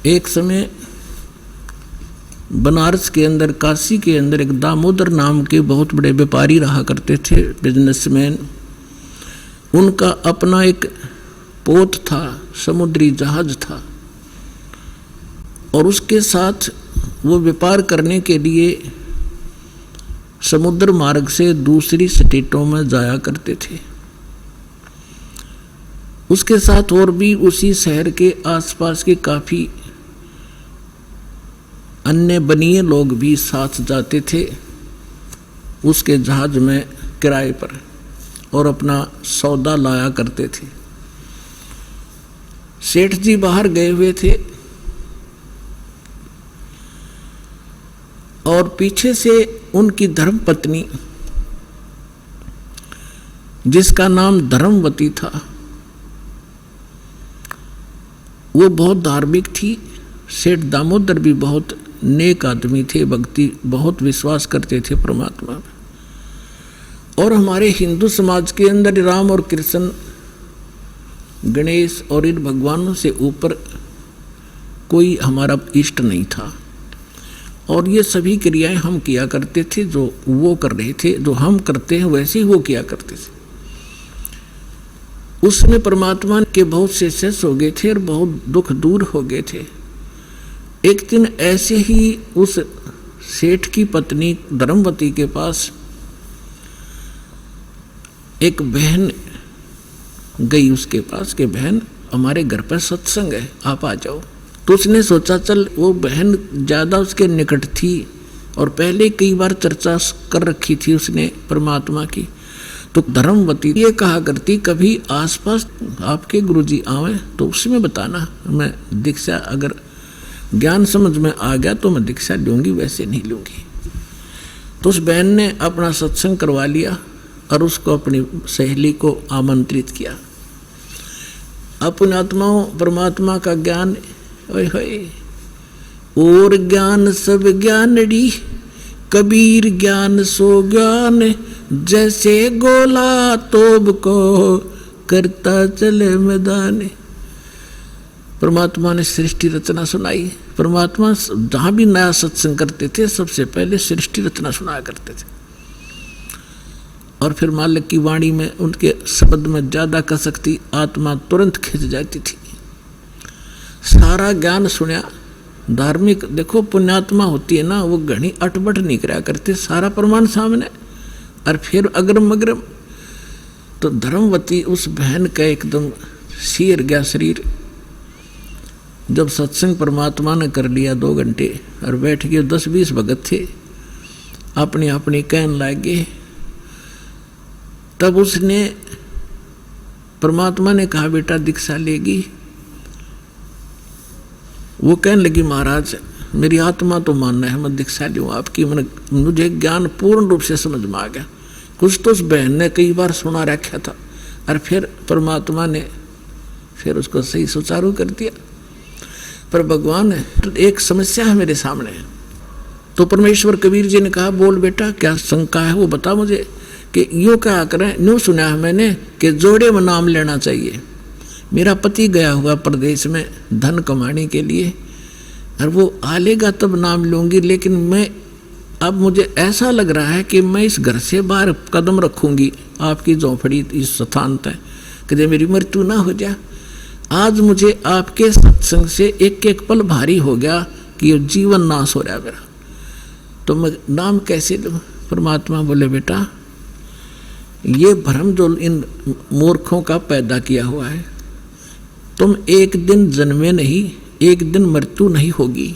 एक समय बनारस के अंदर, काशी के अंदर एक दामोदर नाम के बहुत बड़े व्यापारी रहा करते थे, बिजनेसमैन। उनका अपना एक पोत था, समुद्री जहाज था, और उसके साथ वो व्यापार करने के लिए समुद्र मार्ग से दूसरी स्टेटों में जाया करते थे। उसके साथ और भी उसी शहर के आसपास के काफ़ी अन्य बनिए लोग भी साथ जाते थे उसके जहाज में किराए पर, और अपना सौदा लाया करते थे। सेठ जी बाहर गए हुए थे और पीछे से उनकी धर्मपत्नी, जिसका नाम धर्मवती था, वो बहुत धार्मिक थी। सेठ दामोदर भी बहुत नेक आदमी थे, भक्ति बहुत विश्वास करते थे परमात्मा में। और हमारे हिंदू समाज के अंदर राम और कृष्ण, गणेश और इन भगवानों से ऊपर कोई हमारा इष्ट नहीं था। और ये सभी क्रियाएं हम किया करते थे, जो वो कर रहे थे, जो हम करते हैं वैसे ही वो किया करते थे। उसमें परमात्मा के बहुत से शिष्य हो गए थे और बहुत दुख दूर हो गए थे। एक दिन ऐसे ही उस सेठ की पत्नी धर्मवती के पास एक बहन गई उसके पास कि बहन, हमारे घर पर सत्संग है, आप आ जाओ। तो उसने सोचा चल, वो बहन ज़्यादा उसके निकट थी और पहले कई बार चर्चा कर रखी थी उसने परमात्मा की। तो धर्मवती ये कहा करती, कभी आसपास आपके गुरुजी आवे तो उसमें बताना, मैं दीक्षा अगर ज्ञान समझ में आ गया तो मैं दीक्षा लूँगी, वैसे नहीं लूँगी। तो उस बहन ने अपना सत्संग करवा लिया और उसको अपनी सहेली को आमंत्रित किया। अपने आत्माओं परमात्मा का ज्ञान, ओए होए, और ज्ञान सब ज्ञानड़ी, कबीर ज्ञान सो ज्ञान, जैसे गोला तोब को करता चले मैदान। परमात्मा ने सृष्टि रचना सुनाई। परमात्मा जहाँ भी नया सत्संग करते थे सबसे पहले सृष्टि रचना सुनाया करते थे, और फिर मालिक की वाणी में उनके शब्द में ज़्यादा कसक थी, आत्मा तुरंत खिंच जाती थी। सारा ज्ञान सुना। धार्मिक देखो, पुण्यात्मा होती है ना, वो घनी अटबट नहीं कराया करते, सारा प्रमाण सामने, और फिर अग्रम अग्रम। तो धर्मवती उस बहन का एकदम सिर गया शरीर। जब सत्संग परमात्मा ने कर लिया 2 घंटे और बैठ गए, 10-20 भगत थे, अपनी अपनी कहन लागे। तब उसने, परमात्मा ने कहा बेटा दीक्षा लेगी। वो कहने लगी महाराज मेरी आत्मा तो मानना है मैं दीक्षा लूँ आपकी, मुझे ज्ञान पूर्ण रूप से समझ में आ गया। कुछ तो उस बहन ने कई बार सुना रखा था और फिर परमात्मा ने फिर उसको सही सुचारू कर दिया। पर भगवान है तो एक समस्या है मेरे सामने। तो परमेश्वर कबीर जी ने कहा बोल बेटा क्या शंका है वो बता मुझे, कि यूँ क्या करें, यूँ सुना है मैंने कि जोड़े में नाम लेना चाहिए। मेरा पति गया हुआ प्रदेश में धन कमाने के लिए, और वो आ लेगा तब नाम लूँगी, लेकिन मैं अब मुझे ऐसा लग रहा है कि मैं इस घर से बाहर कदम रखूँगी आपकी झोंपड़ी इस स्थान तक, कि जब मेरी मृत्यु ना हो जाए। आज मुझे आपके सत्संग से एक एक पल भारी हो गया कि ये जीवन नाश हो रहा है मेरा, तो मैं नाम कैसे लूँ। परमात्मा बोले बेटा ये भ्रम जो इन मूर्खों का पैदा किया हुआ है, तुम एक दिन जन्मे नहीं, एक दिन मृत्यु नहीं होगी।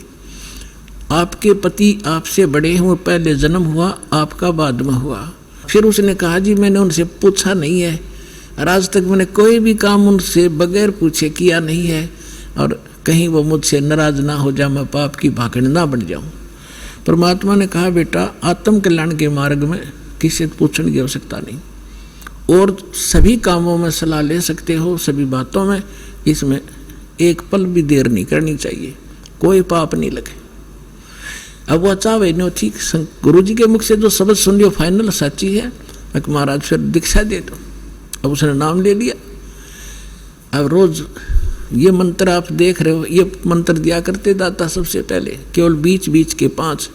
आपके पति आपसे बड़े हुए, पहले जन्म हुआ आपका बाद में हुआ। फिर उसने कहा जी मैंने उनसे पूछा नहीं है, और आज तक मैंने कोई भी काम उनसे बगैर पूछे किया नहीं है, और कहीं वो मुझसे नाराज ना हो जाए, मैं पाप की भागड़ ना बन जाऊं। परमात्मा ने कहा बेटा आत्म कल्याण के मार्ग में किसी से पूछने की आवश्यकता नहीं, और सभी कामों में सलाह ले सकते हो, सभी बातों में, इसमें एक पल भी देर नहीं करनी चाहिए, कोई पाप नहीं लगे। अब वो चाहे नो ठीक, गुरु जी के मुख से जो शब्द सुन लियो फाइनल सच्ची है, मैं महाराज फिर दीक्षा दे दो। अब उसने नाम ले लिया। अब रोज ये मंत्र आप देख रहे हो, ये मंत्र दिया करते दाता सबसे पहले, केवल बीच बीच के 5।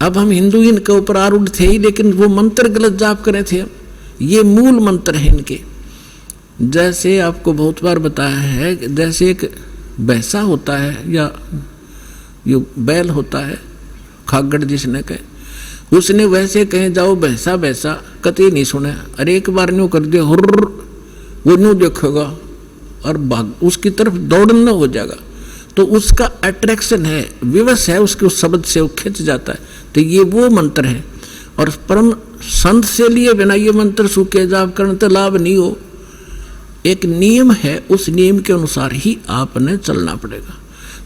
अब हम हिंदू इनके ऊपर आरूढ़ थे ही, लेकिन वो मंत्र गलत जाप करे थे। ये मूल मंत्र हैं इनके। जैसे आपको बहुत बार बताया है, जैसे एक भैंसा होता है या ये बैल होता है, खागड़ जिसने कहे, उसने वैसे कहे जाओ भैंसा भैंसा, कतई नहीं सुने। अरे एक बार न्यू कर दिया हुर्र, वो न्यू देखेगा और भाग उसकी तरफ दौड़ना हो जाएगा। तो उसका अट्रैक्शन है, विवश है उसके उस शब्द से, वो खिंच जाता है। तो ये वो मंत्र है। और परम संत से लिए बिना ये मंत्र सूखे जाप करने तो लाभ नहीं हो। एक नियम है, उस नियम के अनुसार ही आपने चलना पड़ेगा।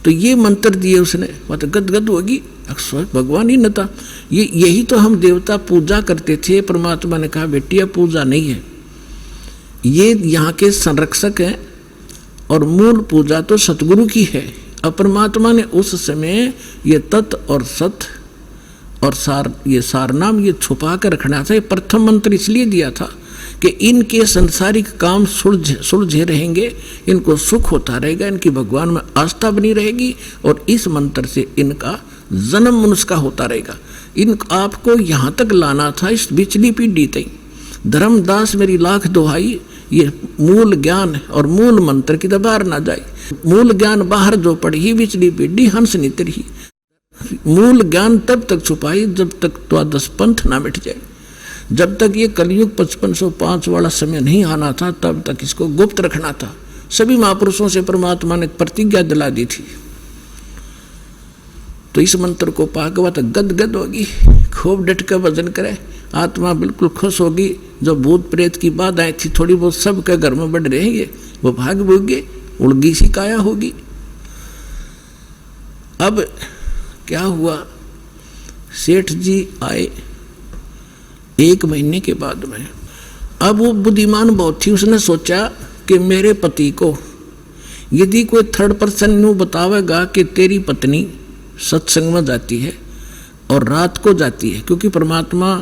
तो ये मंत्र दिए उसने, मतलब गदगद होगी, अक्सर भगवान ही न था। यही तो हम देवता पूजा करते थे। परमात्मा ने कहा बेटिया पूजा नहीं है, ये यहाँ के संरक्षक हैं और मूल पूजा तो सतगुरु की है। अब परमात्मा ने उस समय ये तत् और सत और सार, ये सारनाम ये छुपा कर रखना था। ये प्रथम मंत्र इसलिए दिया था कि इनके संसारिक काम सुलझे रहेंगे, इनको सुख होता रहेगा, इनकी भगवान में आस्था बनी रहेगी और इस मंत्र से इनका जन्म मनुष्य का होता रहेगा। इन आपको यहाँ तक लाना था, इस बिचली पीढ़ी तक। धर्मदास मेरी लाख दुहाई, ये मूल ज्ञान और मूल मंत्र की बाहर ना जाए। मूल ज्ञान बाहर जो पढ़ी, बिचली पीढ़ी हंस नितर ही। मूल ज्ञान तब तक छुपाई जब तक द्वादश पंथ ना मिट जाए। जब तक ये कलयुग 5505 वाला समय नहीं आना था, तब तक इसको गुप्त रखना था। सभी महापुरुषों से परमात्मा ने प्रतिज्ञा दिला दी थी। तो इस मंत्र को पागवा तो गदगद होगी, खूब डट कर भजन करे, आत्मा बिल्कुल खुश होगी। जो भूत प्रेत की बात आई थी थोड़ी बहुत, सबके घर में बढ़ रहेंगे, वो भाग भूगे, उड़गी सी काया होगी। अब क्या हुआ, सेठ जी आए 1 महीने के बाद में। अब वो बुद्धिमान बहुत थी, उसने सोचा कि मेरे पति को यदि कोई थर्ड पर्सन न्यू बतावेगा कि तेरी पत्नी सत्संग में जाती है और रात को जाती है, क्योंकि परमात्मा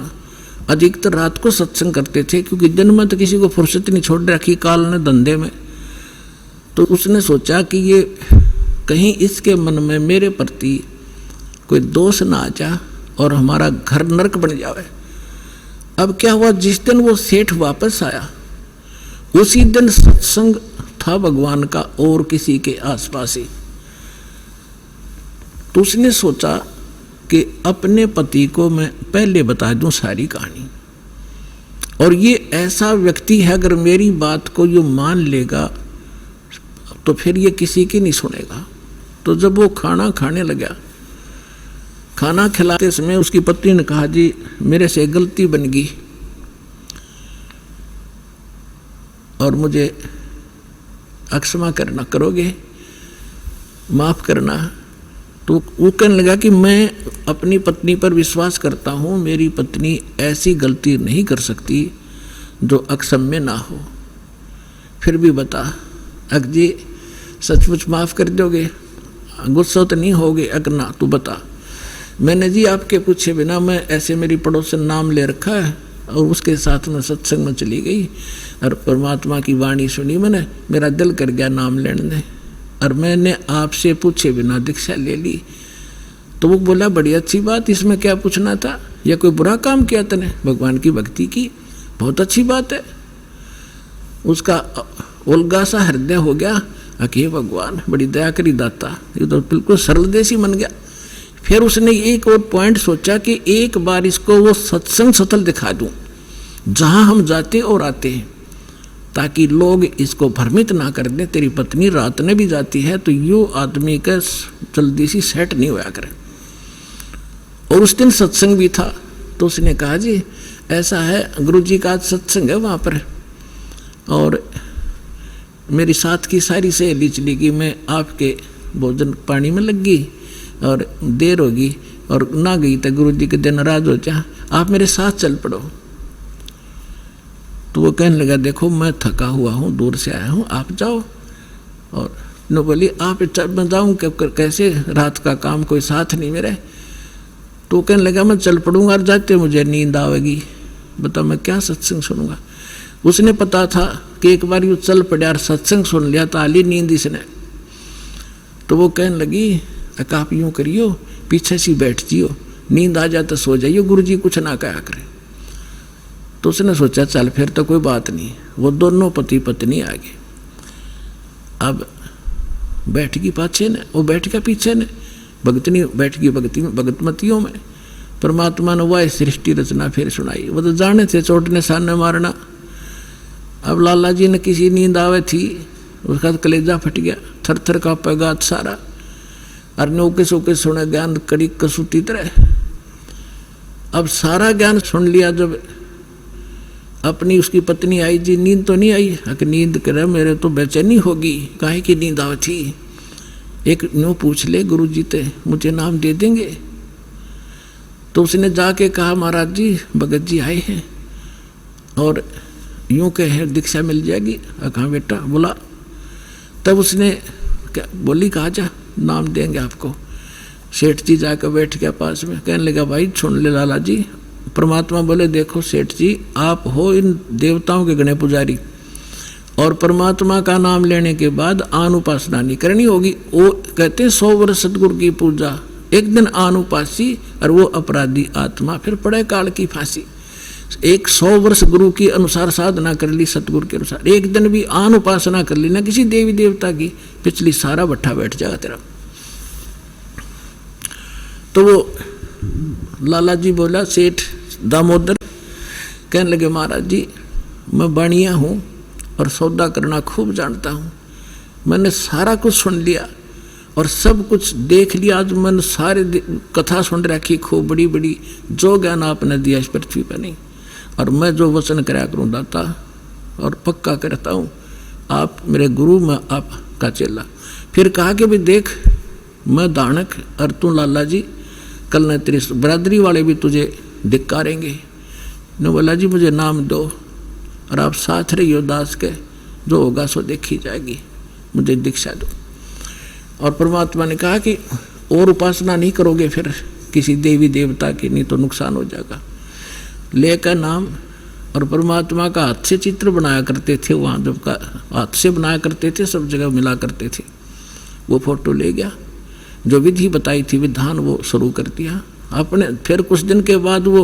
अधिकतर रात को सत्संग करते थे, क्योंकि दिन में तो किसी को फुर्सत नहीं छोड़ रखी काल ने धंधे में। तो उसने सोचा कि ये कहीं इसके मन में मेरे प्रति कोई दोष ना आ जा और हमारा घर नरक बन जावे। अब क्या हुआ, जिस दिन वो सेठ वापस आया उसी दिन सत्संग था भगवान का और किसी के आसपास ही। तो उसने सोचा कि अपने पति को मैं पहले बता दूं सारी कहानी, और ये ऐसा व्यक्ति है अगर मेरी बात को ये मान लेगा तो फिर ये किसी की नहीं सुनेगा। तो जब वो खाना खाने लगा, खाना खिलाते समय उसकी पत्नी ने कहा जी मेरे से गलती बन गई और मुझे अक्षमा करना, करोगे, माफ़ करना। तो वो कहने लगा कि मैं अपनी पत्नी पर विश्वास करता हूँ, मेरी पत्नी ऐसी गलती नहीं कर सकती जो अक्षम्य ना हो। फिर भी बता अग जी सचमुच माफ़ कर दोगे, गुस्सा तो नहीं होगे? अगर ना तो बता। मैंने जी आपके पूछे बिना, मैं ऐसे मेरी पड़ोसन नाम ले रखा है और उसके साथ में सत्संग में चली गई और परमात्मा की वाणी सुनी मैंने, मेरा दिल कर गया नाम लेने में, और मैंने आपसे पूछे बिना दीक्षा ले ली। तो वो बोला बड़ी अच्छी बात, इसमें क्या पूछना था, या कोई बुरा काम किया तूने? भगवान की भक्ति की, बहुत अच्छी बात है। उसका उल्गा सा हृदय हो गया, अके भगवान बड़ी दया करी दाता, ये तो बिल्कुल सरल देसी बन गया। फिर उसने एक और पॉइंट सोचा कि एक बार इसको वो सत्संग स्थल दिखा दूं जहां हम जाते और आते हैं, ताकि लोग इसको भ्रमित ना कर दें तेरी पत्नी रात में भी जाती है, तो यो आदमी का जल्दी सी सेट नहीं होया करे। और उस दिन सत्संग भी था। तो उसने कहा जी ऐसा है, गुरुजी का आज सत्संग है वहाँ पर, और मेरी साथ की सारी सहेली चली गई, मैं आपके भोजन पानी में लग गई और देर होगी और ना गई तो गुरुजी के दिन नाराज हो जा, आप मेरे साथ चल पड़ो। तो वो कहने लगा देखो मैं थका हुआ हूँ, दूर से आया हूँ, आप जाओ। और न बोली आप मैं जाऊँ कैसे, रात का काम कोई साथ नहीं मेरे। तो वो कहने लगा मैं चल पड़ूंगा और जाते मुझे नींद आवेगी, बता मैं क्या सत्संग सुनूंगा। उसने पता था कि एक बार यूँ चल पड़ा और सत्संग सुन लिया तो आली नींद इसने। तो वो कहने लगी आप यूँ करियो, पीछे से बैठ जियो, नींद आ जाए तो सो जाइयो, गुरुजी कुछ ना कहा करें। तो उसने सोचा चल फिर तो कोई बात नहीं। वो दोनों पति पत्नी आ गए। अब बैठ गई पाछे ने, वो बैठ गया पीछे ने, भगतनी बैठ गई भगतमतियों में। परमात्मा ने वह सृष्टि रचना फिर सुनाई। वो तो जाने थे चोटने सामने मारना। अब लाला जी ने किसी नींद आवे थी, उसका कलेजा फट गया, थर थर कांपे गात सारा, और नौके सोके सुने ज्ञान कड़ी कसूती तरह। अब सारा ज्ञान सुन लिया। जब अपनी उसकी पत्नी आई, जी नींद तो नहीं आई? कि नींद करे मेरे तो बेचैनी होगी, काहे की नींद आवे थी? एक न्यू पूछ ले गुरुजी ते मुझे नाम दे देंगे। तो उसने जाके कहा महाराज जी भगत जी आए हैं और यूँ कहे दीक्षा मिल जाएगी। कहा बेटा बोला। तब उसने क्या बोली, कहा जा नाम देंगे आपको। सेठ जी जाकर बैठ गया पास में, कहने लगा भाई सुन ले लाला जी। परमात्मा बोले देखो सेठ जी, आप हो इन देवताओं के गणे पुजारी, और परमात्मा का नाम लेने के बाद आन उपासना नहीं करनी होगी। वो कहते 100 वर्ष सतगुरु की पूजा, एक दिन आन उपासी और वो अपराधी आत्मा फिर पड़े काल की फांसी। 100 वर्ष गुरु की अनुसार साधना कर ली, सतगुरु के अनुसार, एक दिन भी आन उपासना कर ली ना किसी देवी देवता की, पिछली सारा भट्ठा बैठ जाएगा तेरा। तो वो लाला जी बोला सेठ दामोदर, कहने लगे महाराज जी मैं बाणिया हूँ और सौदा करना खूब जानता हूँ। मैंने सारा कुछ सुन लिया और सब कुछ देख लिया। आज मैंने सारे कथा सुन रखी खूब बड़ी बड़ी, जो ज्ञान आपने दिया इस पृथ्वी पर नहीं। और मैं जो वचन कराया करूँ दाता, और पक्का करता हूँ आप मेरे गुरु, मैं आपका चेला। फिर कहा कि भी देख मैं दानक और तू लाला जी, कल न तेरी बरादरी वाले भी तुझे धिक्कारेंगे। ने बोला जी मुझे नाम दो और आप साथ रहियो दास के, जो होगा सो देखी जाएगी, मुझे दीक्षा दो। और परमात्मा ने कहा कि और उपासना नहीं करोगे फिर किसी देवी देवता की, नहीं तो नुकसान हो जाएगा। लेकर नाम, और परमात्मा का हाथ से चित्र बनाया करते थे वहाँ, जब का हाथ से बनाया करते थे, सब जगह मिला करते थे। वो फोटो ले गया, जो विधि बताई थी विधान वो शुरू कर दिया आपने। फिर कुछ दिन के बाद वो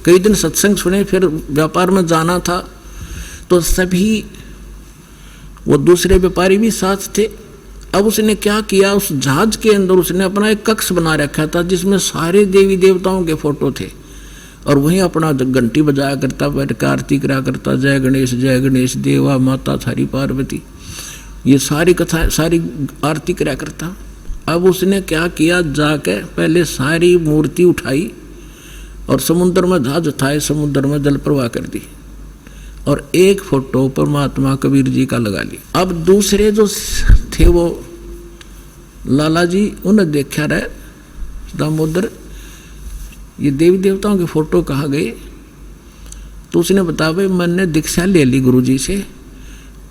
कई दिन सत्संग सुने, फिर व्यापार में जाना था तो सभी वो दूसरे व्यापारी भी साथ थे। अब उसने क्या किया, उस जहाज के अंदर उसने अपना एक कक्ष बना रखा था जिसमें सारे देवी देवताओं के फोटो थे, और वहीं अपना घंटी बजाया करता, बैठ कर आरती करा करता, जय गणेश देवा माता थारी पार्वती, ये सारी कथा सारी आरती करा करता। अब उसने क्या किया, जाके पहले सारी मूर्ति उठाई और समुद्र में जहाज उठाए, समुद्र में जल प्रवाह कर दी, और एक फोटो परमात्मा कबीर जी का लगा लिया। अब दूसरे जो थे वो लाला जी, उन्हें देखा रहे दामोदर ये देवी देवताओं के फोटो कहाँ गए। तो उसने बताया भाई मैंने दीक्षा ले ली गुरु जी से,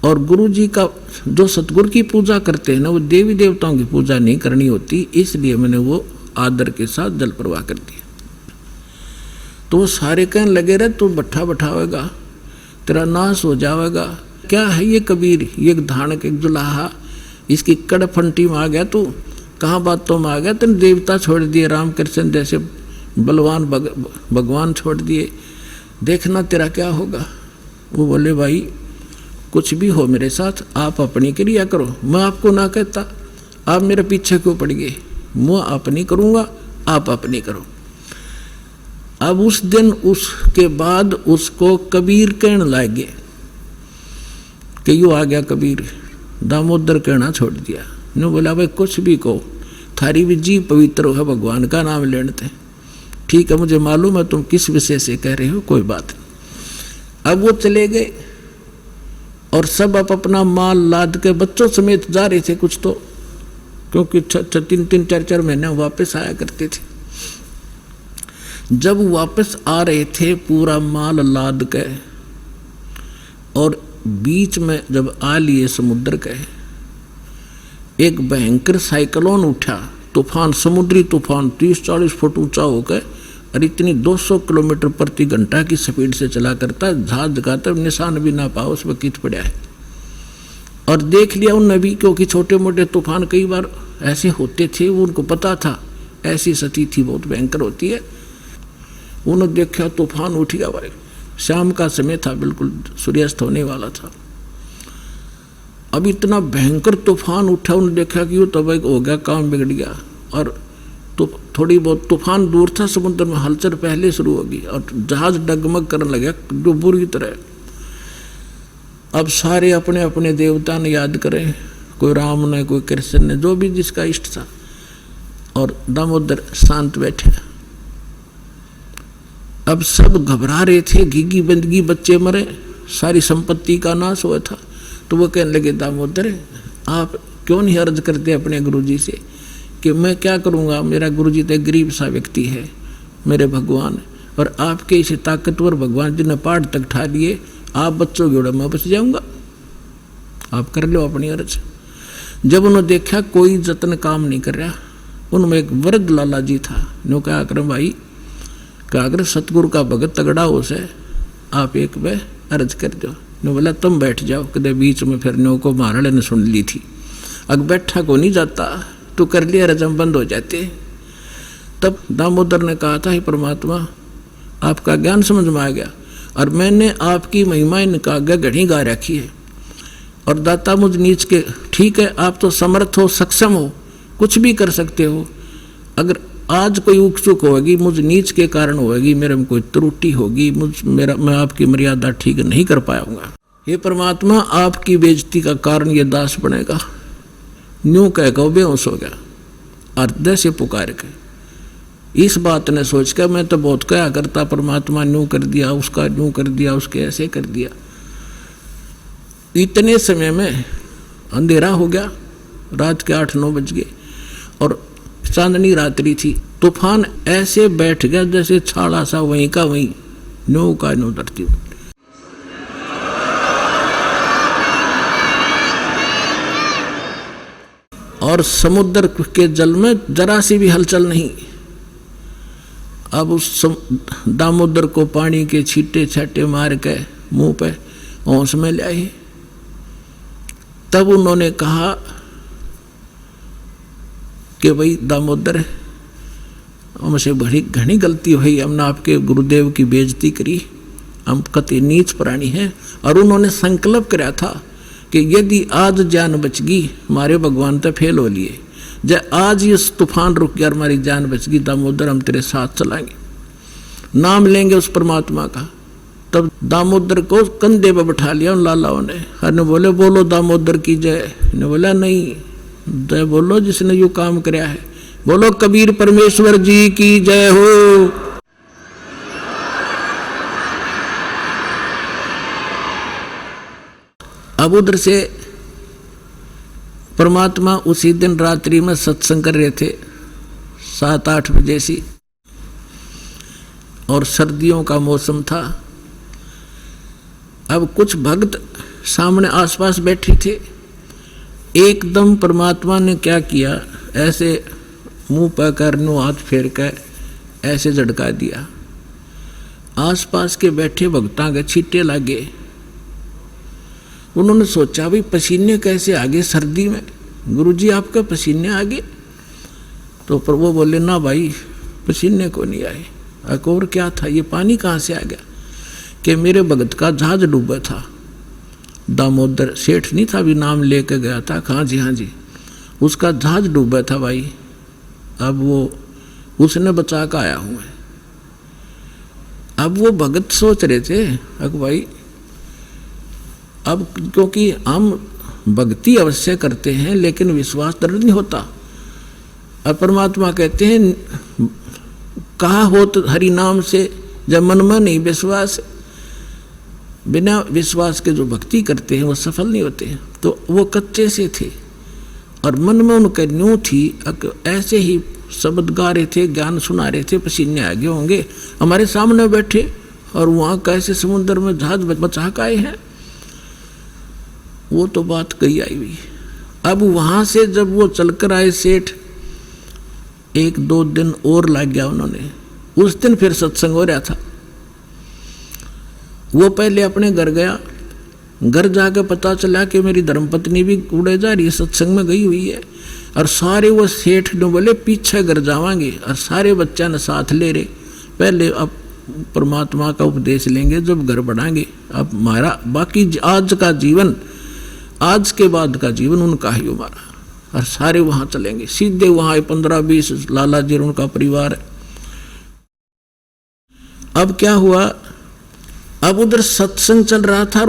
और गुरु जी का जो सतगुरु की पूजा करते हैं ना, वो देवी देवताओं की पूजा नहीं करनी होती, इसलिए मैंने वो आदर के साथ जल प्रवाह कर दिया। तो वो सारे कहने लगे रहे तू भट्ठा बैठावेगा, तेरा नाश हो जाएगा। क्या है ये कबीर, ये धानक एक जुलाहा, इसकी कड़फंटी में आ गया तू, कहाँ बातों में आ गया, तेने देवता छोड़ दिए, रामकृष्ण जैसे बलवान भगवान छोड़ दिए, देखना तेरा क्या होगा। वो बोले भाई कुछ भी हो मेरे साथ, आप अपनी क्रिया करो, मैं आपको ना कहता, आप मेरे पीछे क्यों पड़ गए, मैं अपनी करूँगा, आप अपनी करो। अब उस दिन उसके बाद उसको कबीर कहने लगे कि यूँ आ गया कबीर, दामोदर कहना छोड़ दिया। ने बोला भाई कुछ भी कहो, थारी भी जी पवित्र है, भगवान का नाम लेते। ठीक है मुझे मालूम है तुम किस विषय से कह रहे हो, कोई बात नहीं। अब वो चले गए और सब अपना माल लाद के बच्चों समेत जा रहे थे कुछ तो, क्योंकि 3-4 महीने वापस आया करते थे। जब वापस आ रहे थे पूरा माल लाद के, और बीच में जब आ लिए समुद्र के, एक भयंकर साइक्लोन उठा, तूफान, समुद्री तूफान 30-40 फुट ऊंचा होकर और इतनी 200 किलोमीटर प्रति घंटा की स्पीड से चला करता, जहाज का तब निशान भी ना पाओ उस वक्त पड़ा है। और देख लिया उन नबी, क्योंकि छोटे मोटे तूफान कई बार ऐसे होते थे, वो उनको पता था ऐसी स्थिति थी बहुत भयंकर होती है। उन्होंने देखा तूफान उठ गया भाई, शाम का समय था, बिल्कुल सूर्यास्त होने वाला था। अब इतना भयंकर तूफान उठा, उन्होंने देखा कि वो तब हो गया, काम बिगड़ गया। और तो थोड़ी बहुत तूफान दूर था, समुद्र में हलचल पहले शुरू होगी और जहाज डगमग करने लगा जो बुरी तरह। अब सारे अपने अपने देवता ने याद करें, कोई राम ने, कोई कृष्ण ने, जो भी जिसका इष्ट था। और दामोदर शांत बैठे। अब सब घबरा रहे थे, घिघी बंदगी, बच्चे मरे, सारी संपत्ति का नाश हुआ था। तो वो कहने लगे, दामोदर आप क्यों नहीं अर्ज करते अपने गुरुजी से कि मैं क्या करूँगा, मेरा गुरुजी तो गरीब सा व्यक्ति है, मेरे भगवान, और आपके इसे ताकतवर भगवान जिन्हें पहाड़ तक ठा लिए, आप बच्चों की ओर मैं बच जाऊँगा, आप कर लो अपनी अर्ज। जब उन्होंने देखा कोई जतन काम नहीं कर रहा, उनमें एक वृद्ध लाला जी था। नो क्या करें भाई, क्या करें, सतगुरु का भगत तगड़ा हो से, आप एक बार अर्ज कर दो। नो बोला तुम बैठ जाओ, कदे बीच में फिर नो को महाराज ने सुन ली थी, अग बैठा को नहीं जाता, तो कर लिया रजम बंद हो जाते। तब दामोदर ने कहा था, हे परमात्मा आपका ज्ञान समझ में आ गया, और मैंने आपकी महिमा इनका घड़ी गा रखी है, और दाता मुझ नीच के, ठीक है आप तो समर्थ हो, सक्षम हो, कुछ भी कर सकते हो, अगर आज कोई उकचुक होगी मुझ नीच के कारण होगी, मेरे में कोई त्रुटि होगी, मैं आपकी मर्यादा ठीक नहीं कर पाऊंगा, ये परमात्मा आपकी बेइज्जती का कारण ये दास बनेगा। न्यू कह के बेहोश हो गया, अर्ध से पुकार के। इस बात ने सोच कर मैं तो बहुत क्या करता, परमात्मा न्यू कर दिया, उसका न्यू कर दिया, उसके ऐसे कर दिया। इतने समय में अंधेरा हो गया, रात के 8-9 बज गए और चांदनी रात्रि थी। तूफान ऐसे बैठ गया जैसे छाड़ा सा, वहीं का वहीं, न्यू का न्यू धरती। और समुद्र के जल में जरा सी भी हलचल नहीं। अब उस दामोदर को पानी के छींटे छाटे मार के मुंह पे होश में ले आए। तब उन्होंने कहा कि भाई दामोदर हमसे बड़ी घनी गलती हुई, हमने आपके गुरुदेव की बेइज्जती करी, हम कति नीच प्राणी हैं। और उन्होंने संकल्प कराया था कि यदि आज जान बच गई, हमारे भगवान तो फेल हो लिए, जब आज ये तूफान रुक गया, हमारी जान बच गई, दामोदर हम तेरे साथ चलाएंगे, नाम लेंगे उस परमात्मा का। तब दामोदर को कंधे पे बैठा लिया उन लालाओं ने, हर ने बोले बोलो दामोदर की जय। ने बोला नहीं, जय बोलो जिसने यो काम कराया है, बोलो कबीर परमेश्वर जी की जय हो। अब उधर से परमात्मा उसी दिन रात्रि में सत्संग कर रहे थे 7-8 बजे सी, और सर्दियों का मौसम था। अब कुछ भक्त सामने आसपास बैठे थे। एकदम परमात्मा ने क्या किया, ऐसे मुंह पर कर नो हाथ फेर कर ऐसे झटका दिया, आसपास के बैठे भक्तां के छींटे लगे। उन्होंने सोचा भाई पसीने कैसे आगे सर्दी में, गुरुजी आपका पसीने आगे? तो प्रभु बोले ना भाई पसीने को नहीं आए। और क्या था, ये पानी कहाँ से आ गया? कि मेरे भगत का जहाज डूबा था, दामोदर सेठ नहीं था, भी नाम लेके गया था, हाँ जी, उसका जहाज डूबा था भाई, अब वो उसने बचा कर आया हूँ मैं। अब वो भगत सोच रहे थे अक भाई, अब क्योंकि हम भक्ति अवश्य करते हैं लेकिन विश्वास दृढ़ नहीं होता। और परमात्मा कहते हैं कहा हो तो हरि नाम से, जब मन में नहीं विश्वास, बिना विश्वास के जो भक्ति करते हैं वो सफल नहीं होते हैं। तो वो कच्चे से थे और मन में उनका न्यू थी, ऐसे ही शब्द गा रहे थे, ज्ञान सुना रहे थे, पसीने आगे होंगे, हमारे सामने बैठे और वहाँ कैसे समुद्र में जहाज बचा के आए हैं। वो तो बात कही आई हुई। अब वहाँ से जब वो चलकर आए सेठ, 1-2 दिन और लग गया उन्होंने। उस दिन फिर सत्संग हो रहा था। वो पहले अपने घर गया, घर जाकर पता चला कि मेरी धर्मपत्नी भी उड़े जा रही है, सत्संग में गई हुई है। और सारे वो सेठ ने बोले पीछे घर जावांगे, और सारे बच्चा ने साथ ले रहे। पहले अब परमात्मा का उपदेश लेंगे, जब घर बढ़ाएंगे। अब हमारा बाकी आज का जीवन, आज के बाद का जीवन उनका ही हमारा। और सारे वहाँ चलेंगे, सीधे वहाँ 15-20 लाला जी उनका परिवार है। अब क्या हुआ, अब उधर सत्संग चल रहा था,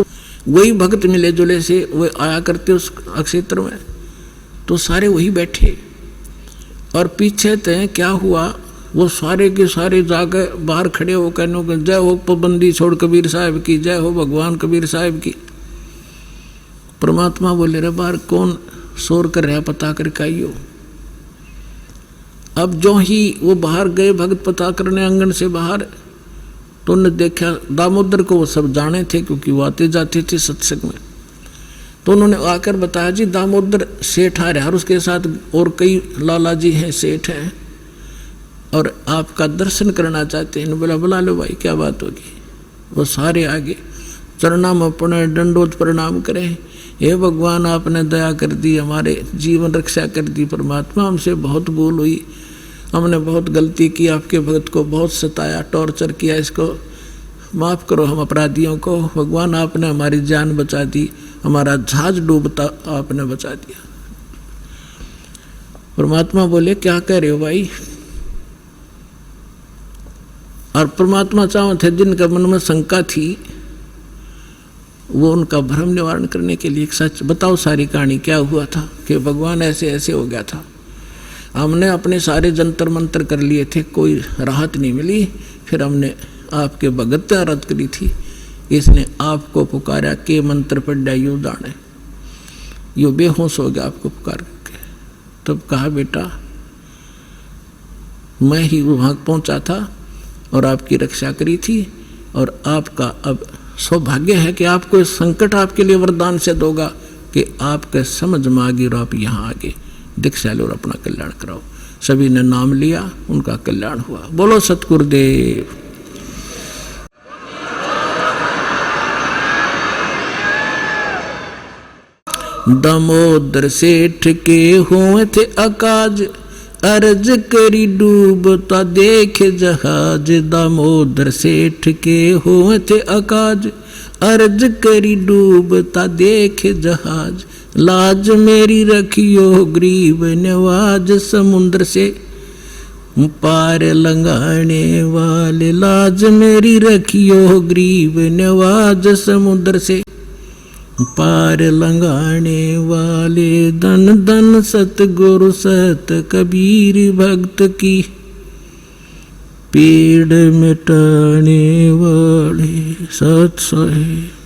वही भक्त मिले जुले से वो आया करते उस क्षेत्र में, तो सारे वही बैठे। और पीछे थे क्या हुआ, वो सारे के सारे जाकर बाहर खड़े हो कहने को जय हो पाबंदी छोड़ कबीर साहब की, जय हो भगवान कबीर साहब की। परमात्मा बोले रे बाहर कौन शोर कर रहा, पता करके आइयो। अब जो ही वो बाहर गए भक्त पता करने आंगन से बाहर, तो उन्होंने देखा दामोदर को, वो सब जाने थे क्योंकि वो आते जाते थे सत्संग में। तो उन्होंने आकर बताया जी दामोदर सेठ आ रहा है और उसके साथ और कई लाला जी हैं, सेठ हैं, और आपका दर्शन करना चाहते हैं। बोला बुला लो भाई, क्या बात होगी। वो सारे आगे चरणा में अपने दंडोत प्रणाम करें, हे भगवान आपने दया कर दी, हमारे जीवन रक्षा कर दी। परमात्मा हमसे बहुत भूल हुई, हमने बहुत गलती की, आपके भक्त को बहुत सताया, टॉर्चर किया, इसको माफ़ करो हम अपराधियों को। भगवान आपने हमारी जान बचा दी, हमारा जहाज डूबता आपने बचा दिया। परमात्मा बोले क्या कह रहे हो भाई। और परमात्मा चाहो थे जिनका मन में शंका थी, वो उनका भ्रम निवारण करने के लिए सच बताओ सारी कहानी क्या हुआ था, कि भगवान ऐसे ऐसे हो गया था। हमने अपने सारे जंतर मंतर कर लिए थे, कोई राहत नहीं मिली। फिर हमने आपके भगत आराध करी थी, इसने आपको पुकारा के मंत्र पढ़ा यू दाने, यो बेहोश हो गया आपको पुकार करके। तब कहा बेटा मैं ही वहाँ पहुँचा था और आपकी रक्षा करी थी, और आपका अब सौभाग्य है कि आपको इस संकट आपके लिए वरदान से दोगा कि आपके समझ में आ गई और आप यहाँ आगे दीक्षा लो और अपना कल्याण कराओ। सभी ने नाम लिया, उनका कल्याण हुआ। बोलो सतगुरुदेव। दामोदर सेठ के हुए थे अकाज, अर्ज करी डूबता देखे जहाज। दामोदर सेठ के हुए थे अकाज, अर्ज करी डूबता देखे जहाज। लाज मेरी रखियो गरीब नवाज, समुद्र से पार लंघाने वाले। लाज मेरी रखियो गरीब नवाज, समुद्र से पार लंघाने वाले। धन धन सतगुरु सत कबीर भक्त की, पीड़ मिटाने वाले। सत सोहे।